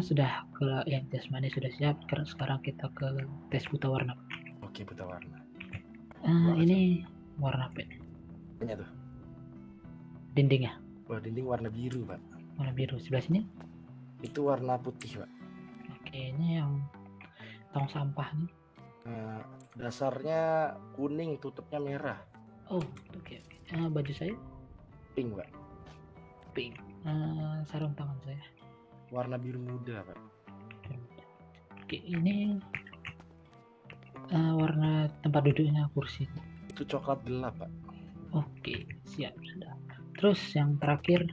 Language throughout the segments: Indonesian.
Sudah ke yang tes manis sudah siap. Sekarang kita ke tes buta warna. Oke, buta warna. Buat aja. Ini warna apa ini? Apanya tuh? Dindingnya Wah, dinding warna biru, Pak. warna biru. Sebelah sini. Itu warna putih, Pak. Oke, ini yang tong sampah nih. Dasarnya kuning, tutupnya merah. Oh, oke. Baju saya Pink, Pak. pink. Sarung tangan saya Warna biru muda, Pak. oke. Ini warna tempat duduknya kursi. Itu coklat gelap, Pak. Oke, siap sudah. Terus yang terakhir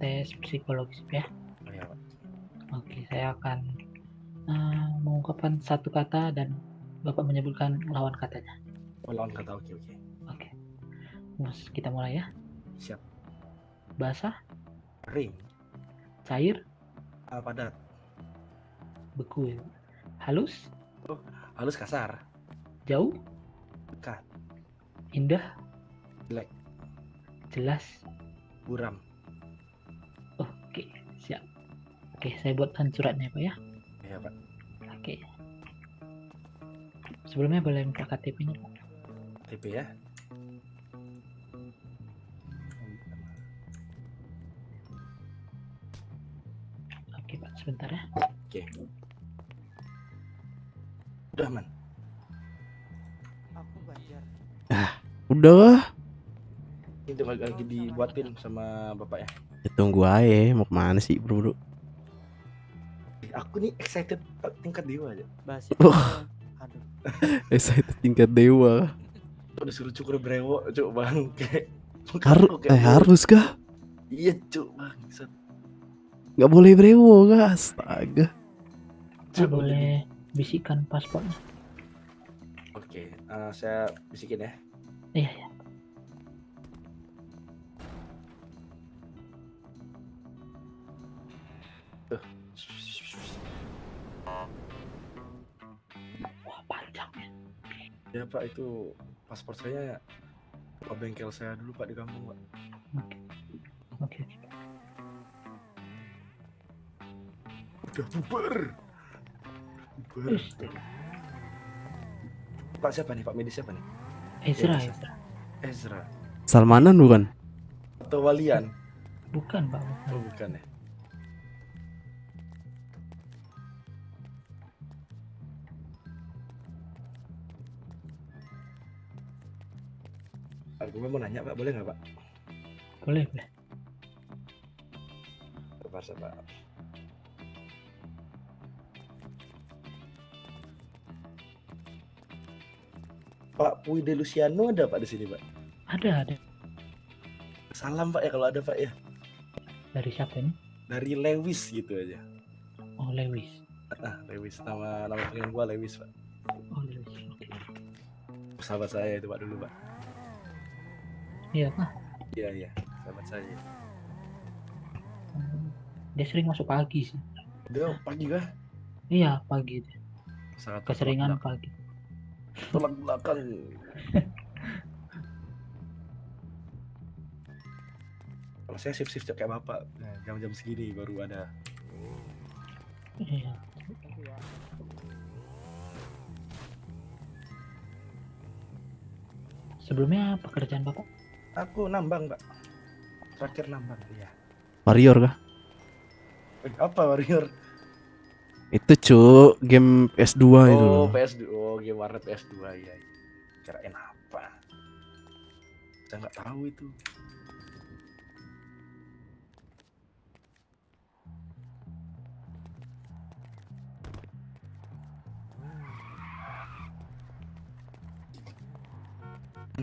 tes psikologis ya. Oh, iya, Pak. Oke, saya akan mengungkapkan satu kata dan Bapak menyebutkan lawan katanya. Oh, lawan kata. Oke. Oke. Mas, kita mulai ya. Siap. Basah, Ring. cair, Padat. beku. Halus, Halus, kasar. jauh, Dekat. indah, Jelek. jelas. Buram. Oke, siap. Oke, saya buatkan suratnya Pak ya. Iya, Pak. Oke. Sebelumnya boleh minta KTP-nya Pak. KTP ya. Oke Pak, sebentar ya. Oke. Udah, Man. Aku Banjar. Udah, Ini lagi dibuatin sama bapak ya. tunggu aja. Mau kemana sih bro? Aku nih excited tingkat dewa aja. Basi. Aduh. Excited tingkat dewa. Udah suruh cukur brewo, cuk bang. Kayak Harus kah? Iya, cuk bang. Nggak boleh brewo kah? Astaga. Pak boleh bisikan paspornya. Oke, saya bisikin ya. Iya. Wah, panjang ya. Ya Pak, itu paspor saya ke bengkel saya dulu Pak di kampung Pak. Oke. Udah bubar. Pak siapa nih? Pak medis siapa nih? Ezra. Ezra. Salmanan bukan? Atau Walian? Bukan Pak. Oh bukan ya. Aku mau nanya Pak, boleh nggak Pak? Boleh. Sabar. Pak Puy de Luciano ada Pak di sini Pak? Ada. Salam Pak ya kalau ada Pak ya. Dari siapa ini? Dari Lewis gitu aja. Oh, Lewis. Lewis, nama panggilan gua Lewis Pak. Oh, Lewis. Oke. Sahabat saya itu Pak dulu Pak. Iya Pak. Iya, sahabat saya. Dia sering masuk pagi sih. Dia pagi kah? Iya, pagi dia. Sangat Keseringan pagi. tolak belakang. Kalau saya shift kayak bapak, jam-jam segini baru ada. Iya. Sebelumnya pekerjaan Bapak? Aku nambang Pak. Terakhir nambang ya. Warrior kah? Apa Warrior? Itu game PS2 itu. Oh PS2, game warnet PS2 ya. Kirain apa? Saya nggak tahu itu.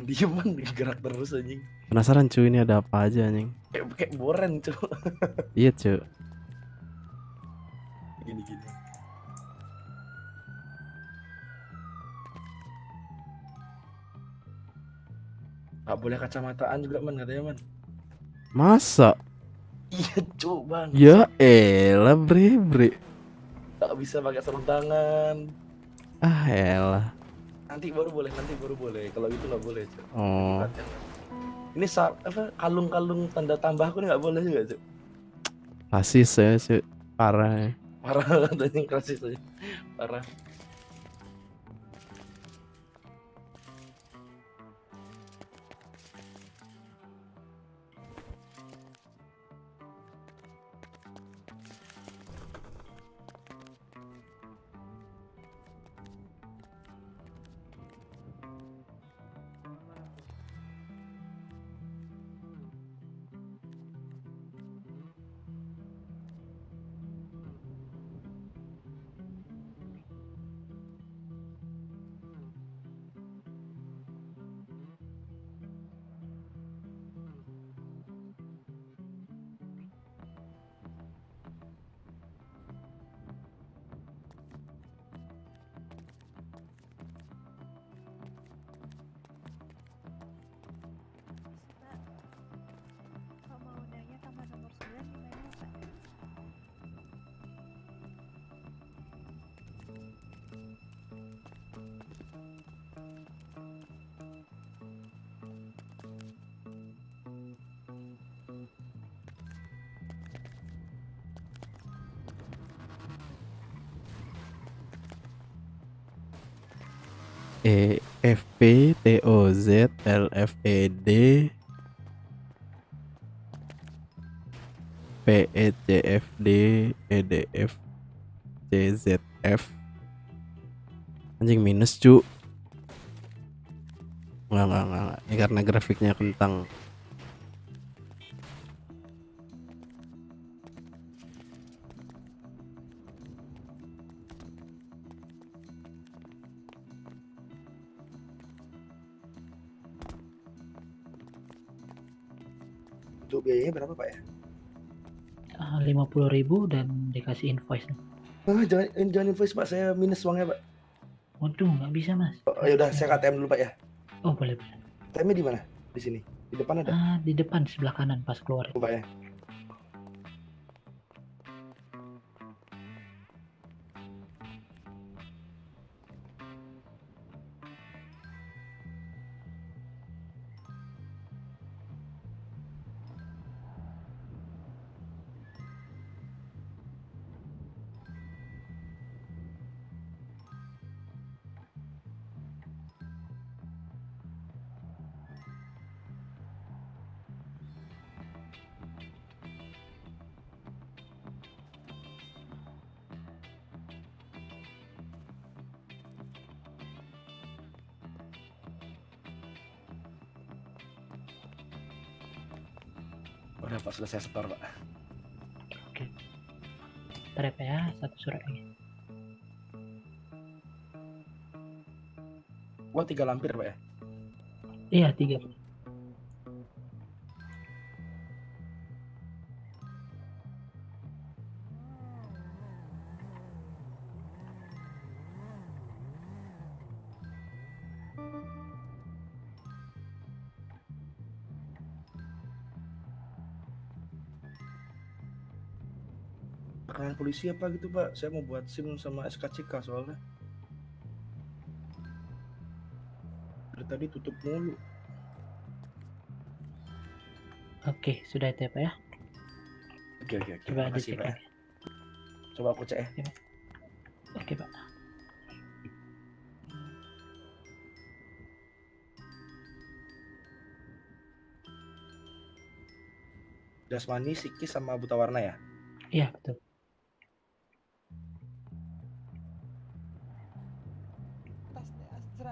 Dieman gerak terus anjing. Penasaran cuy, ini ada apa aja anjing? Kayak boren cuy. Iya cuy. Gini. Gak boleh kacamataan juga man katanya man. Masa? Iya cuy bang. Ya elah bre. Gak bisa pakai sarung tangan. Ah elah. Nanti baru boleh. Kalau itu nggak boleh cuy. Oh. Ini kalung-kalung tanda tambah aku nggak boleh juga cuy. Rasis saya cuy. Parah. Parah tadi rasis aja. Parah. Pak, kalau mau nanya kamar nomor 9 di mana, Pak? F P T O Z L F E D P E C F D E D F C Z F. Anjing minus cu. Enggak. Ini karena grafiknya kentang. Untuk biayanya berapa Pak ya? 50.000 dan dikasih invoice. Jangan invoice Pak, saya minus uangnya Pak. Waduh, nggak bisa mas. Ya udah saya KTM dulu Pak ya. Oh boleh. KTM-nya di mana? Di sini. Di depan ada. Di depan sebelah kanan pas keluar. Pak ya. Udah Pak, sudah saya setor Pak. Oke. Ntar ya Pak ya, satu surat lagi. Uang 3 lampir Pak ya. Iya 3. Rekanan polisi apa gitu Pak? Saya mau buat SIM sama SKCK soalnya. Dari tadi tutup mulu. Oke, sudah itu ya Pak ya. Oke. Coba Makasih dicek Pak ya. lagi. Coba aku cek ya. Oke Pak. Jasmani, psikis sama buta warna ya. Iya betul.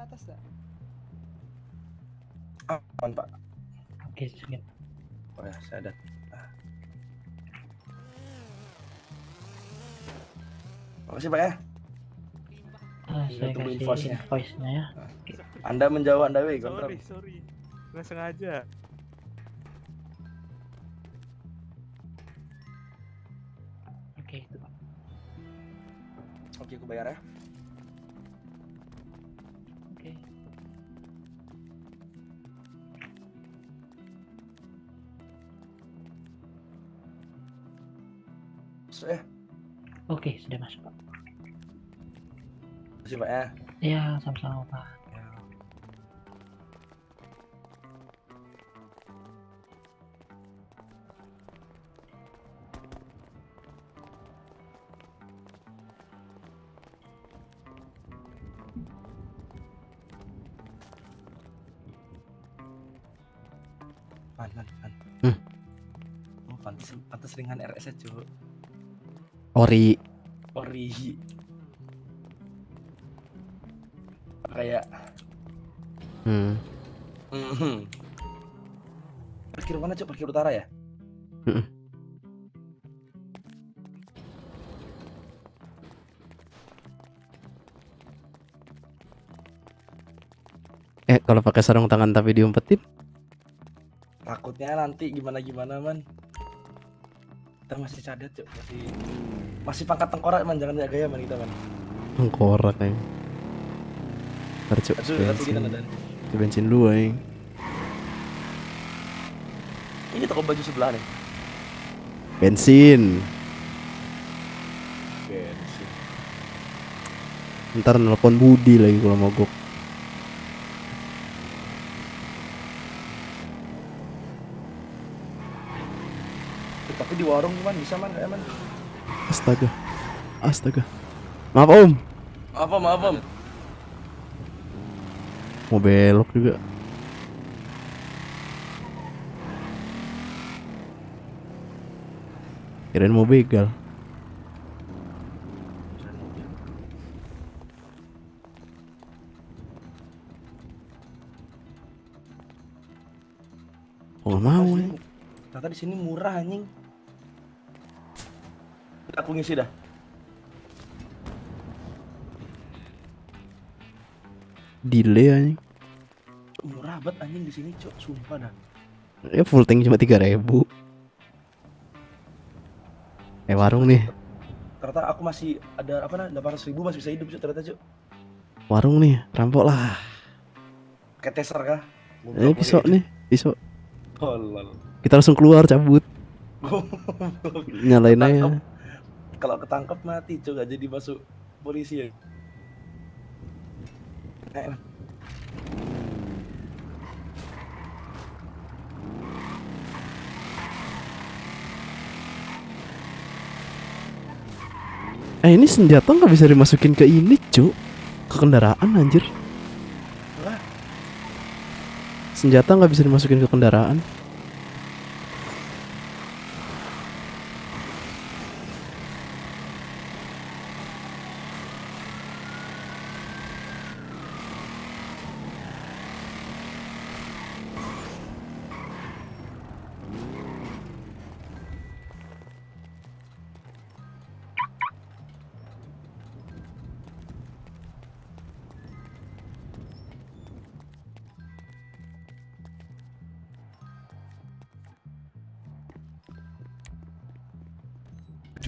Atas dah. Aman Pak. Oke, siap. Oh ya, saya ada. Makasih Pak ya. Saya tunggu kasih invoice-nya. invoice-nya ya. Anda menjawab Anda weh kontrak. Sorry. Nggak sengaja. Oke, itu Pak. Oke, aku bayar ya. Oke. Masuk ya. Oke, sudah masuk Pak. Makasih Pak ya. Iya, sama-sama Pak. Man. Hmm. Oh, pantas ringan RS cuy. Ori. Kayak Hmm. parkir mana cuy? Parkir utara ya? Mm-mm. Kalau pakai sarung tangan tapi diumpetin, Takutnya nanti gimana man. Kita masih cadat cuy, masih pangkat tengkorak man, jangan gaya man kita man. tengkorak nih. Tercuk Aduh, kita bensin. ada. Bensin dulu nih. Ini toko baju sebelah nih. Bensin. Bensin. Ntar nelpon Budi lagi kalau mogok. Tapi di warung cuman bisa man kayak man. Astaga. Maaf Om. Maaf om. Mau belok juga. Kirain mau begal. Oh nggak mau ya. Ternyata di sini murah anjing. Aku ngisi dah. Delay anjing. Murah banget anjing di sini cok, sumpah dah. Ya full tank cuma 3.000. Warung nih. Ternyata aku masih ada 800.000 masih bisa hidup cok ternyata cok. Warung nih, rampok lah. Kayak teser kah? Pisau nih, pisau. Tolol. Kita langsung keluar cabut. Nyalain aja. Kalau ketangkep mati cok, gak jadi masuk polisi ya. Ini senjata nggak bisa dimasukin ke ini cu, ke kendaraan anjir. Lah. Senjata nggak bisa dimasukin ke kendaraan.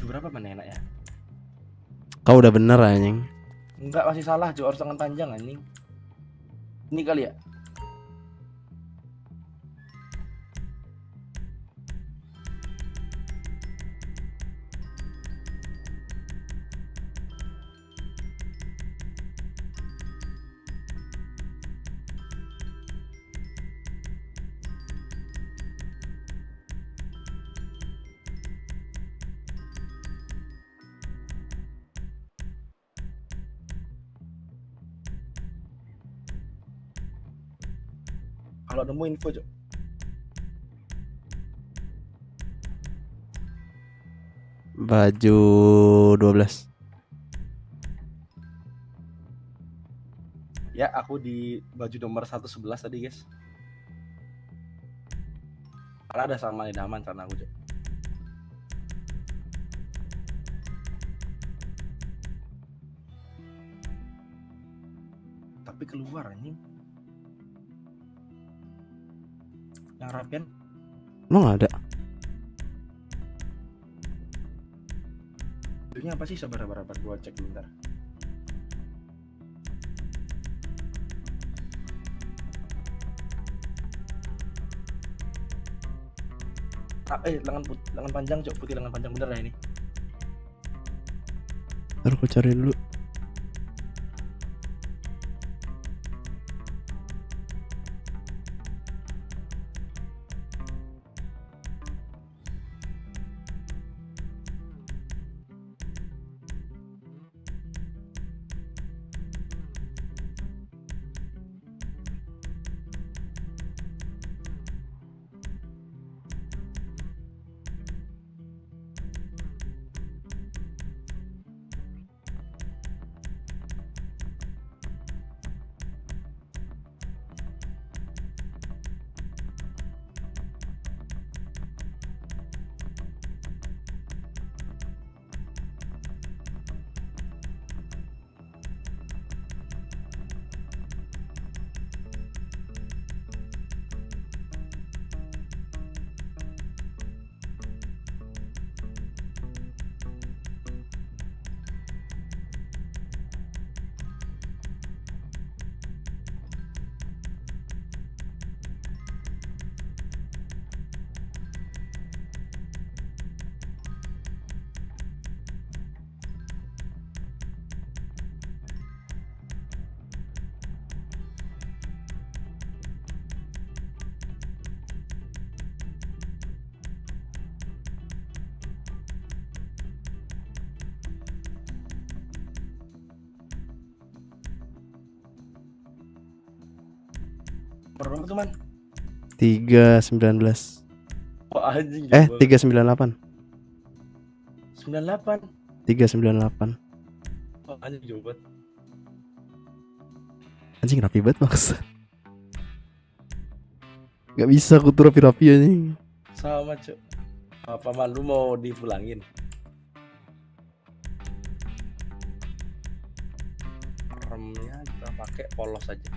Berapa mana enak ya? Kau udah bener anjing. Enggak, masih salah cok, harus tangan panjang anjing. Ini kali ya? Kalau nemu info cok. Baju 12. Ya, aku di baju nomor 111 tadi guys. Karena ada sama idaman karena aku cok. Tapi keluar anjing. Yang rapian Emang ada? ini apa sih? Sabar gua cek dulu bentar. Lengan panjang cok, putih lengan panjang bener ya ini. Ntar aku cari dulu. Berapa tuh man? 319. Wah anjing. 398. 98. 398. Oh, anjing jauh banget. Anjing rapi banget maksa. Gak bisa aku tuh rapi-rapi anjing. Sama cuk. Apa man lu mau dipulangin? Remnya kita pakai polos aja.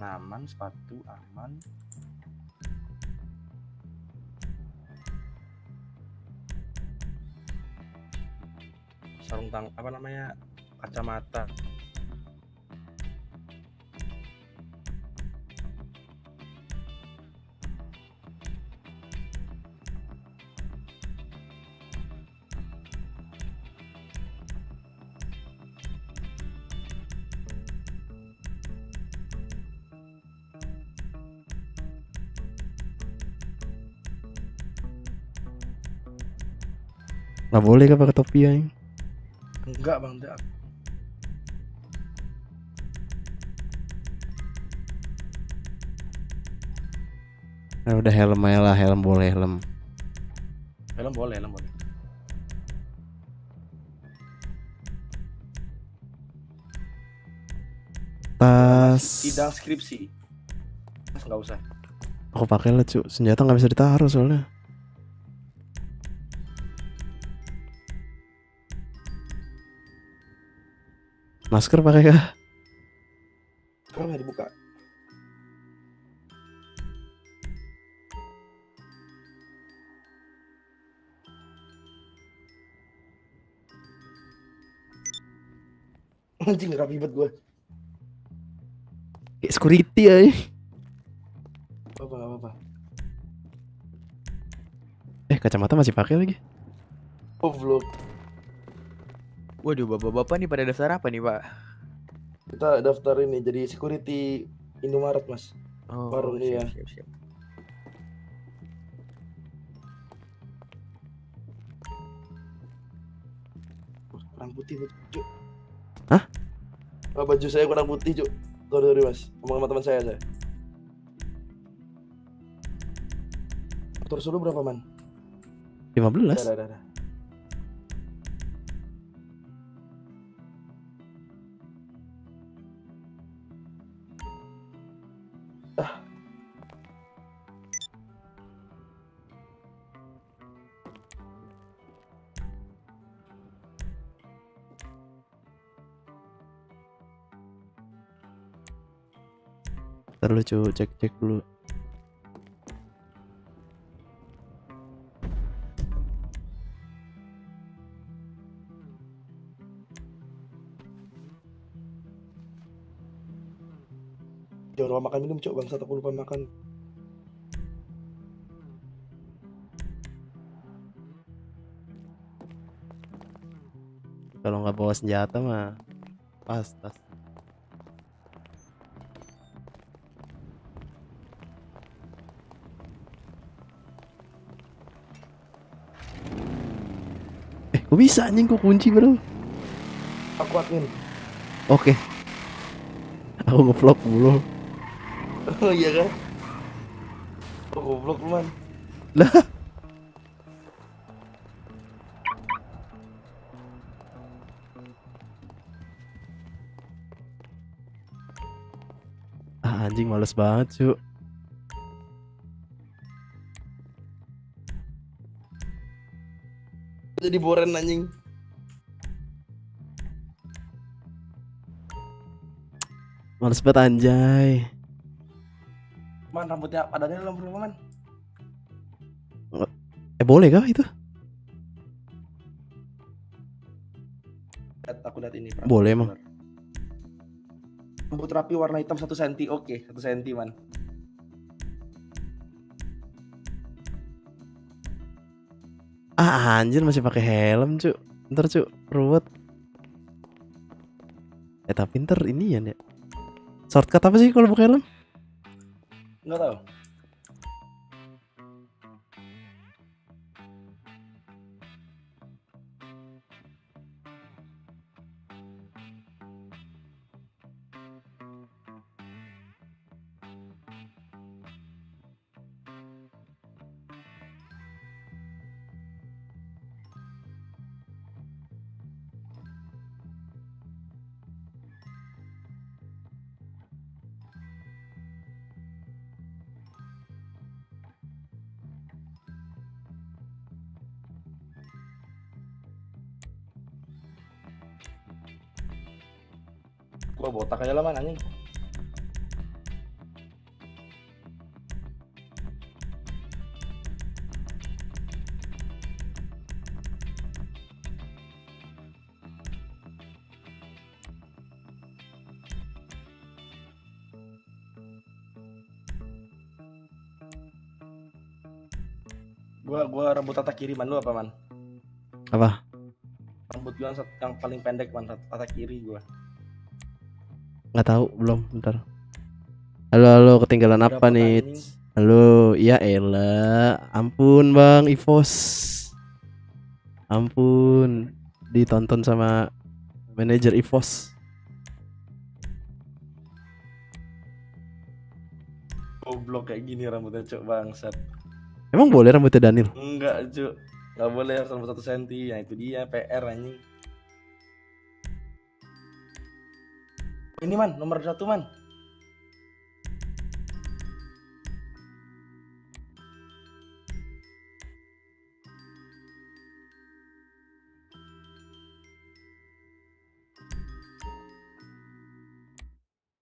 Aman, sepatu aman. Sarung tangan apa namanya? Kacamata. Gak boleh kan pakai topi anjing. Enggak bang, enggak. Nah, udah helm aja lah, helm boleh helm. Helm boleh, helm boleh. Tas. Sidang skripsi. Mas nggak usah. Aku pakai lah cu, senjata nggak bisa ditaruh soalnya. Masker pakai kah? Sekarang nggak dibuka. Anjing rapi banget gue. Kayak security aja. Apa nggak apa-apa. Kacamata masih pakai lagi. Oh vlog. Waduh, bapak-bapak nih pada daftar apa nih, Pak? Kita daftar ini jadi security Indomaret mas. Oh, Warung iya. siap. Kurang putih cuk. Hah? Oh, baju saya kurang putih cuk. Sorry mas. Ngomong sama teman saya. Motor solo berapa man? 15. Ada. Ntar lu cu, cek dulu. Jangan lupa makan minum cuk, bangsa aku lupa makan. Kalau nggak bawa senjata mah pas tas. Kok bisa anjing, kok kunci bro? Aku admin. Oke. Aku nge-vlog mulu. Oh iya kan? Oh goblok lu man. Lah. Anjing males banget cu. Jadi boren anjing. Males banget anjay. Man rambutnya padanya dalam berapa man? Boleh kah itu? Aku lihat ini. Boleh emang. Rambut rapi warna hitam 1 cm. Oke, 1 cm man. Anjir masih pakai helm cu. Ntar cu, ruwet. Tapi ntar ini ya. Shortcut apa sih kalau pakai helm? Nggak tahu. Gua botak aja lah man anjing. Gua rambut tata kiri man, lu apa man? Apa? Rambut gua yang paling pendek man, tata kiri gua. Nggak tahu, belum, bentar. Halo, ketinggalan Berapa apa nih? anjing? Halo, ya elah. Ampun Bang Ivos. Ampun. Ditonton sama manajer Ivos. Goblok kayak gini rambutnya cuk bangsat. Emang boleh rambutnya Daniel? Enggak cuk. Nggak boleh harus rambut 1 senti. Nah itu dia PR anjing. Ini man, nomor 1 man.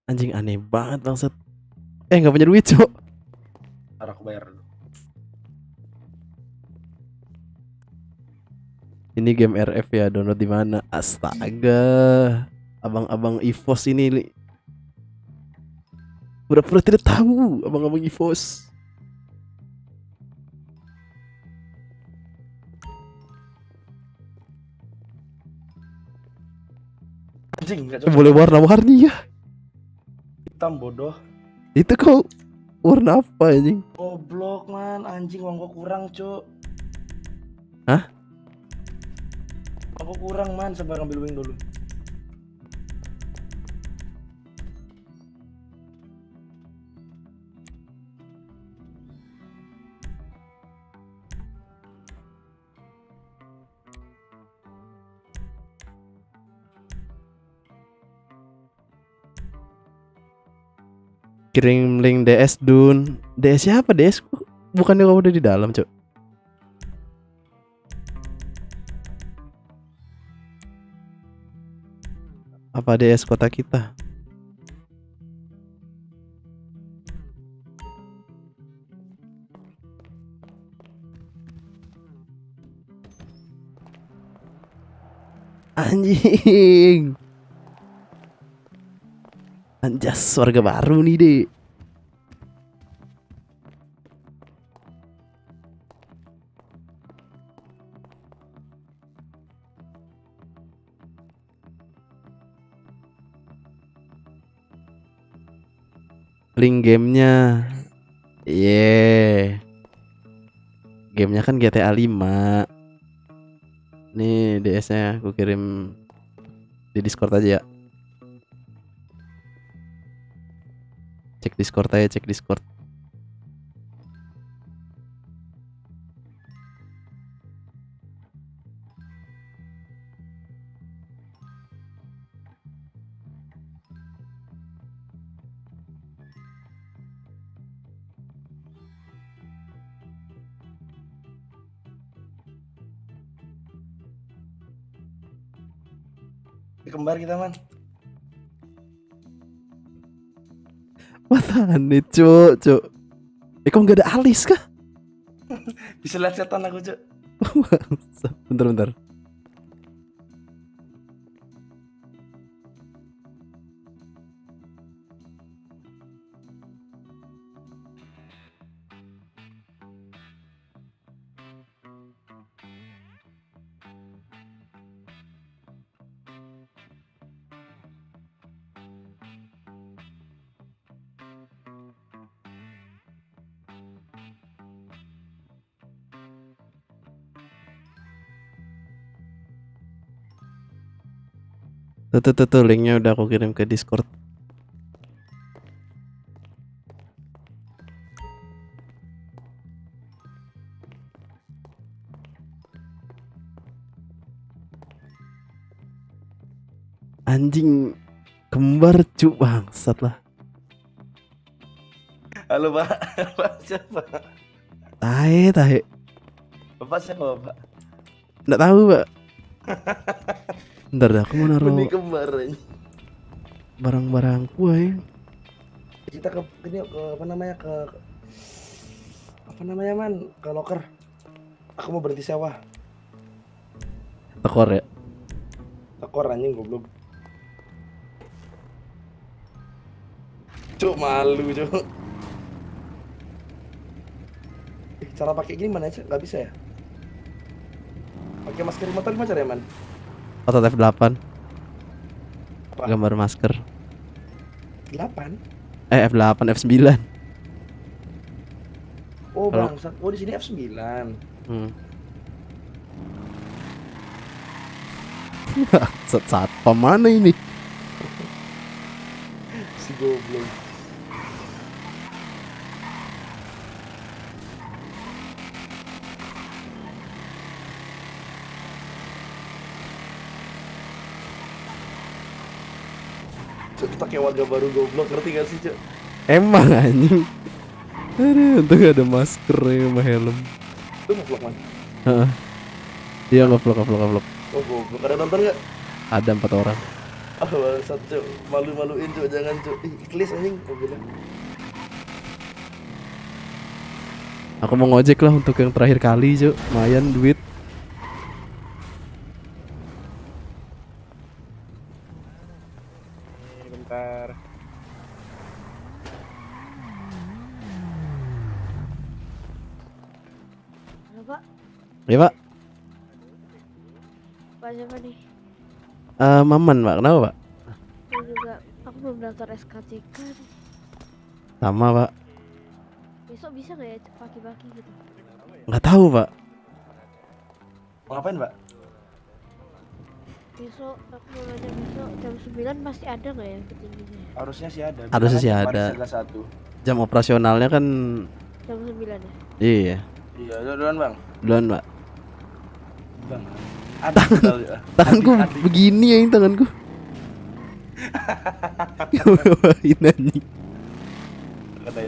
Anjing aneh banget bangsat. Nggak punya duit, Cok. Ntar aku bayar dulu. Ini game RF ya, download di mana? Astaga. Abang-abang Ivos ini pura-pura tidak tahu, abang-abang Ivos. Anjing enggak cocok. Boleh warna-warni ya. Hitam bodoh. Itu kau warna apa anjing? Goblok man, anjing uang gua kurang cuk. Hah? Aku kurang man, sabar ambil wing dulu. Kirim link DS Dun. DS siapa DS? Bukannya kau udah di dalam, Cok? Apa DS kota kita? Anjing. Anjas, warga baru nih, Dek. Link gamenya. Yeah. Gamenya kan GTA 5. Nih DS-nya aku kirim di Discord aja ya. Cek Discord aja, cek Discord. Kembar kita man. Matahan nih, Cuk. Kok nggak ada alis kah? Bisa lihat setan aku cuk. Bentar. Tuh, linknya udah aku kirim ke Discord. Anjing kembar cu, bangsat lah. Halo Pak. Pak siapa? Tahe. Bapak siapa Pak? Nggak tahu, Pak. Bentar dah, aku mau Benih naruh kembar ini. barang-barangku aja. Kita ke ini ke apa namanya man, ke loker. Aku mau berhenti sewa. Tekor ya. Tekor anjing goblok. Cuk malu cuk. Cara pakai gini mana aja? Nggak bisa ya? Pakai masker motor gimana caranya man? Otot F8. Apa? Gambar masker. 8? F8, F9. Oh Kalau- bangsat. Oh di sini F9. Saat mana ini? Si goblok. Cuk, kita kayak warga baru goblok, ngerti gak sih cuk? Emang anjing. Aduh, untung ada masker ya sama helm. Lu mau vlog man? Heeh. Iya, ngevlog. Oh goblok, ada nonton gak? Ada 4 orang. Ah bangsat cuk, malu-maluin cuk, jangan cuk. Ih, iklis anjing, gua bilang. Aku mau ngojek lah untuk yang terakhir kali, Cuk. Lumayan duit. Bentar. Halo Pak, Ya, Pak. Pak siapa nih? Maman, Pak. Kenapa, Pak? Aku juga, aku belum daftar SKCK nih. Sama, Pak. Besok bisa nggak ya pagi-pagi gitu? Nggak tahu, Pak. Mau ngapain mbak? Besok aku mau nanya besok jam 9 masih ada nggak ya petingginya? Harusnya sih ada. Harusnya sih Bilang aja ada. kemarin Saga 1. Jam operasionalnya kan Jam 9 ya? iya. Iya, duluan bang. Duluan, Pak. Bang. Ada pedal ya. Tanganku Adik. begini ya, tanganku. Ngapain anjing? Kedai.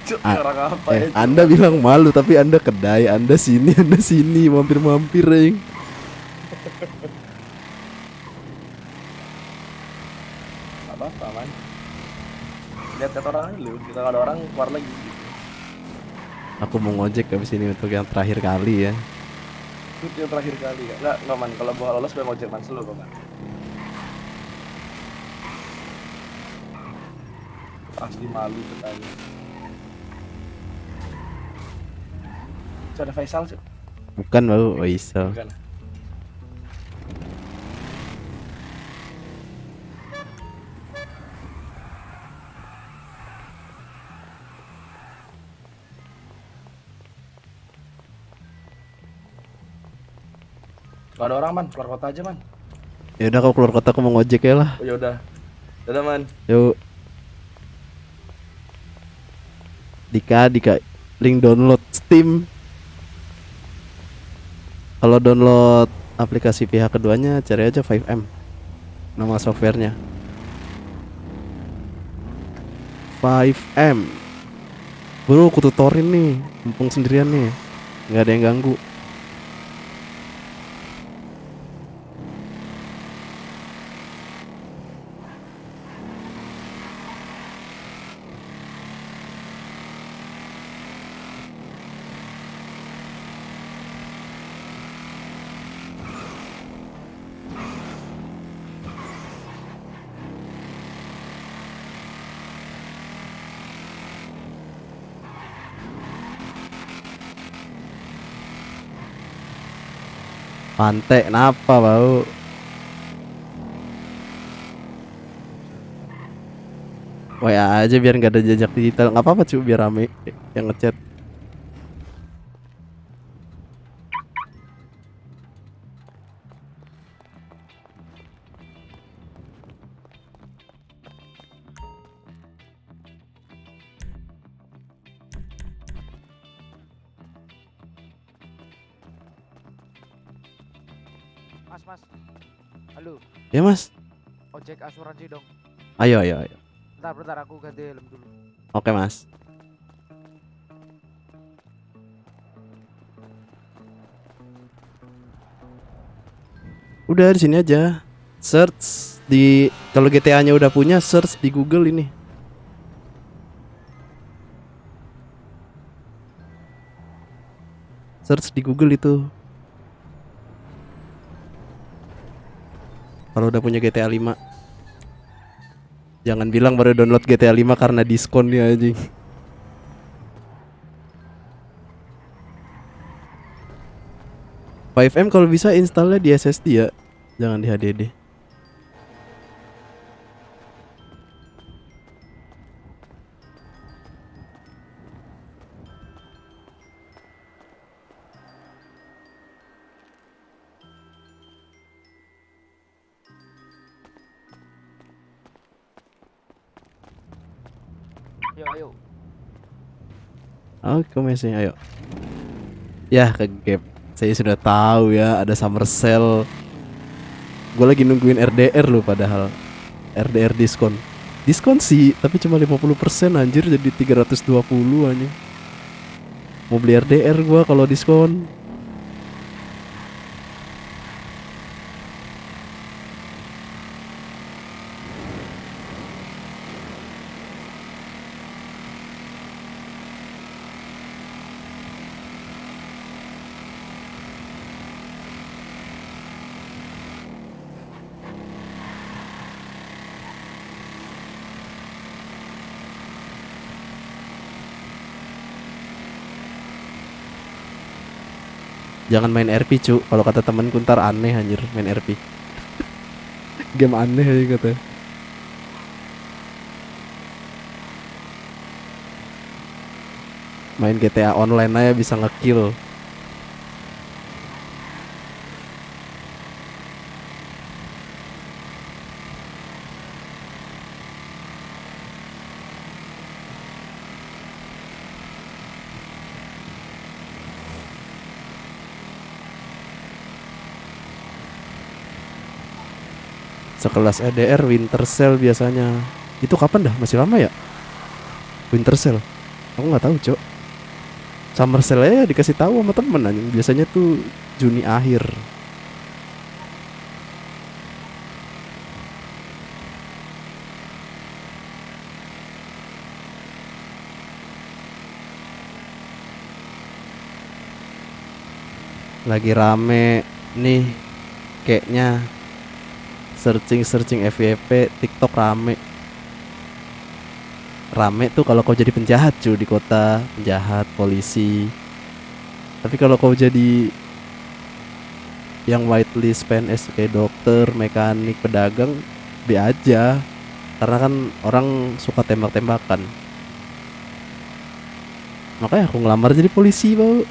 Cuk, orang apa ya? Cuk? Anda bilang malu tapi Anda kedai, Anda sini, mampir-mampir ya. Gak apa-apa man. Lihat orang aja lu, kita nggak ada orang keluar lagi. Aku mau ngojek habis ini untuk yang terakhir kali ya. Itu yang terakhir kali ya. Nggak man, kalau mau lolos gue ngojek man selalu man. Pasti malu katanya. Cuk, ada Faisal cuk. Bukan baru Faisal. Bukan. Gak ada orang man, keluar kota aja man. Ya udah, kau keluar kota, aku mau ngojek ya lah. Oh ya udah. Dadah man. Yuk. Dika, link download Steam. Kalau download aplikasi pihak keduanya cari aja 5M. Nama softwarenya 5M. Bro, aku tutorin nih, mumpung sendirian nih, nggak ada yang ganggu. Pantek, kenapa bau? WA aja biar nggak ada jejak digital, nggak apa-apa cuy, biar rame yang ngechat. Mas. Halo, Ya mas. ojek asuransi dong. Ayo. Bentar aku ganti helm dulu. Oke mas. Udah di sini aja. Search di kalau GTA-nya udah punya, search di Google ini. Search di Google itu. Kalau udah punya GTA 5. Jangan bilang baru download GTA 5 karena diskon ya anjing. .5M kalau bisa installnya di SSD ya. Jangan di HDD. Ayo. Oke, mesnya ayo. Ya, ke gap. Saya sudah tahu ya ada summer sale. Gue lagi nungguin RDR loh padahal. RDR diskon. Diskon sih, tapi cuma 50% anjir jadi 320 anjing. Mau beli RDR gua kalau diskon. Jangan main RP cu. Kalau kata temanku ntar aneh anjir main RP. Game aneh aja kata. Main GTA online aja bisa ngekill. Sekelas EDR Winter Sale biasanya. Itu kapan dah? Masih lama ya? Winter Sale. Aku nggak tahu, Cok. Summer Sale ya dikasih tahu sama temen anjing. Biasanya tuh Juni akhir. Lagi rame nih kayaknya searching FYP TikTok rame tuh kalau kau jadi penjahat cuy di kota, penjahat, polisi. Tapi kalau kau jadi yang whitelist PNS kayak dokter, mekanik, pedagang, be aja. Karena kan orang suka tembak-tembakan. Makanya aku ngelamar jadi polisi, bau.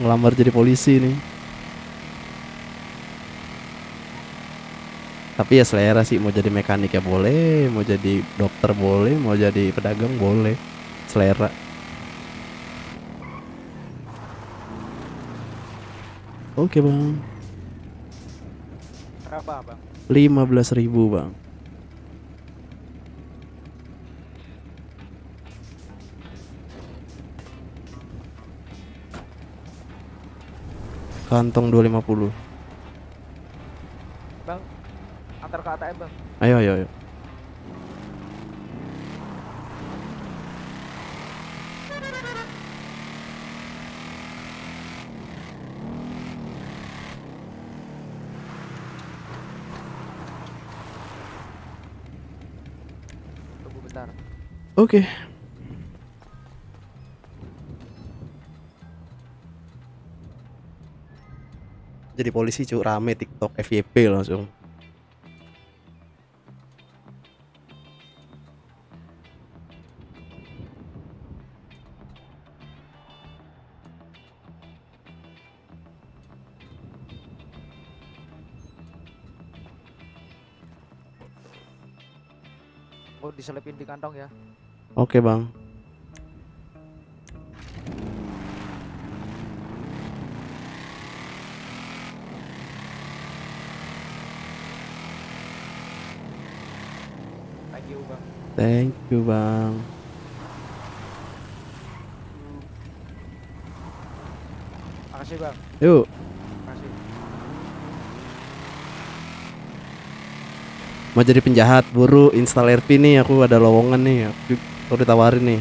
Ngelamar jadi polisi nih. Tapi ya selera sih, mau jadi mekanik ya boleh, mau jadi dokter boleh, mau jadi pedagang boleh. Selera. Oke bang. Berapa bang? 15.000 bang. Kantong 250. Bang, antar ke ATM bang. Ayo. Tunggu bentar. Oke. Jadi polisi cuy, rame TikTok FYP langsung. Mau diselipin di kantong ya. Oke bang. Thank you bang. Thank you, Bang. Makasih bang. Yuk. Makasih. Mau jadi penjahat, buru install RP nih, aku ada lowongan nih. Aku ditawarin nih.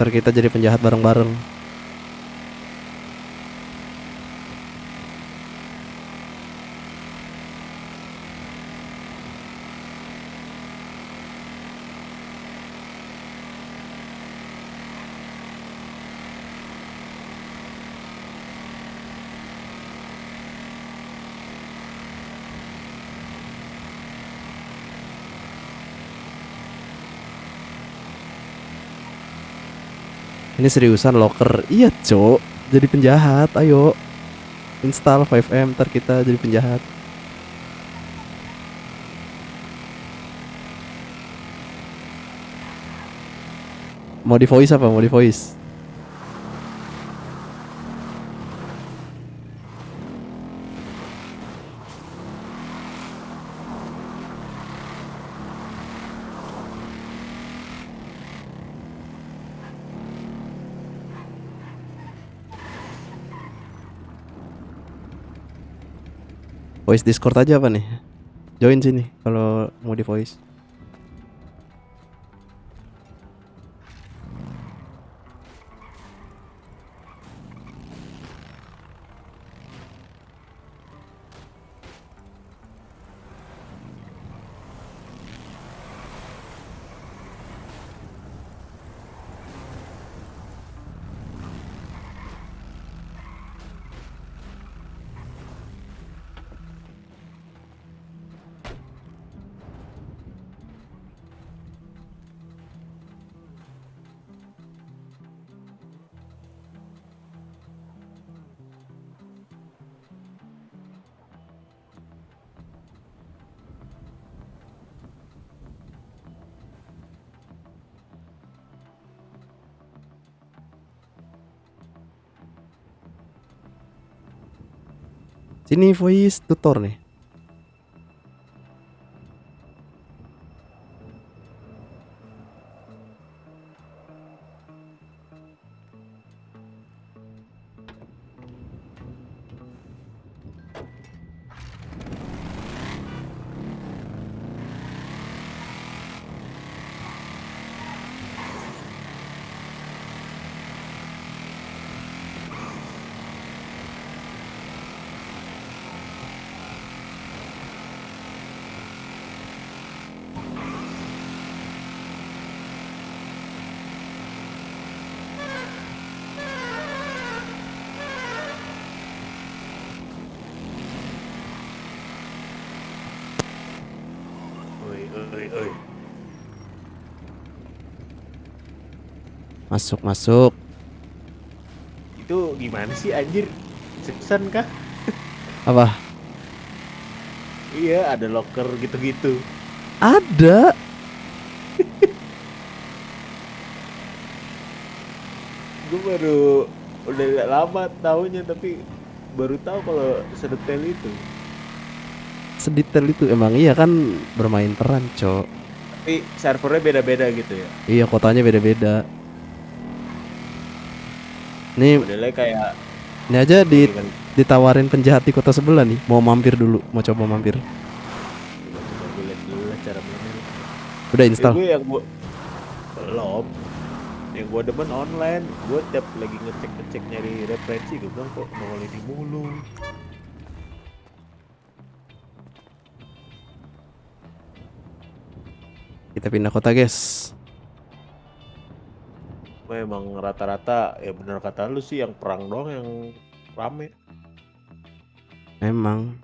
Ntar kita jadi penjahat bareng-bareng. Ini seriusan locker. Iya, Cok. Jadi penjahat, ayo. Install 5M, ntar kita jadi penjahat. Mau di voice apa? Mau di voice? Voice Discord aja apa nih? Join sini kalau mau di voice. Sini voice tutor nih. Oi. Masuk, masuk. Itu gimana sih anjir? Seriusan kah? Apa? Iya, ada locker gitu-gitu. Ada. Gue baru udah lama taunya tapi baru tahu kalau sedetail itu. Sedetail itu emang iya kan bermain peran, Cok. Tapi servernya beda-beda gitu ya. Iya, kotanya beda-beda. Nih, Modelnya kayak ini aja gimana? ditawarin penjahat di kota sebelah nih. Mau mampir dulu, mau coba mampir. Coba gue lihat dulu lah cara mainnya. Udah install. Gue yang gue belum. Yang gue demen online. Gue tiap lagi ngecek nyari referensi gue bilang kok nongol ini mulu. Kita pindah kota, guys. Memang rata-rata ya bener kata lu sih yang perang doang yang rame. Memang